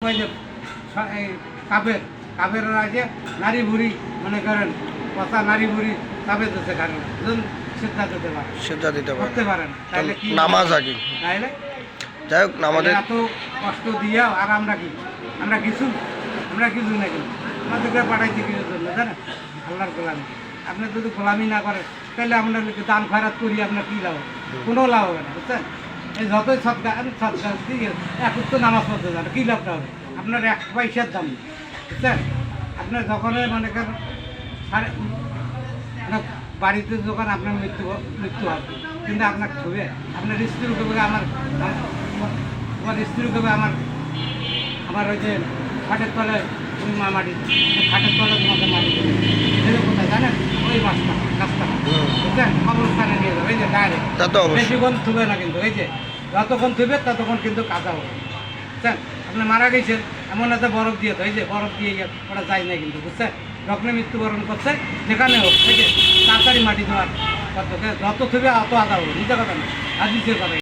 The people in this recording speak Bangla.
ওই যে এই কাপের আছে নারী বুড়ি মনে করেন কথা নারী বুড়ি কাপের দিতে কারণ সিদ্ধা দিতে পারে সেটা দিতে পারে করতে পারেন তাহলে কি নামাজ আগে তাইলে যাই হোক আমাদের এত কষ্ট দিয়া আর আমরা কিছু না কিন্তু আমাদেরকে পাঠাইছি কিছুর জন্য জানেন আল্লাহর গোলামি আপনি যদি গোলামি না করেন তাহলে আমরা দান খয়রাত করি আপনার কী লাভ হবে? কোনো লাভ হবে না বুঝছেন এই যতই সৎকার দিয়ে এক তো নামাজ পড়তে যান কী লাভটা হবে আপনার এক পয়সার দাম নেই বুঝছেন আপনার যখনই মনে করেন আপনার বাড়িতে যখন আপনার মৃত্যু হবে কিন্তু আপনার ছবি আপনার স্ত্রীর উপরে আমার স্ত্রীর উপরে আমার ওই যে খাটের তলায় ওই মাটি খাটের তলায় তোমাকে মাটি দেবে কোথায় জানেন ওই রাস্তা বুঝছেন কবরস্থানে নিয়ে যাবে এই যে ডাইরেক্ট বেশিক্ষণ থুবে না কিন্তু এই যে যতক্ষণ থুবে ততক্ষণ কিন্তু কাঁচা হবে বুঝছেন আপনি মারা গেছেন এমন একটা বরফ দিয়ে তো এই যে বরফ দিয়ে ওটা যায় না কিন্তু বুঝছেন যখন মৃত্যুবরণ করছে যেখানে হোক ঠিক আছে তাড়াতাড়ি মাটি দেওয়ার যত থুবে অত আদা হবে নিজের কথা না হাদিসের কথা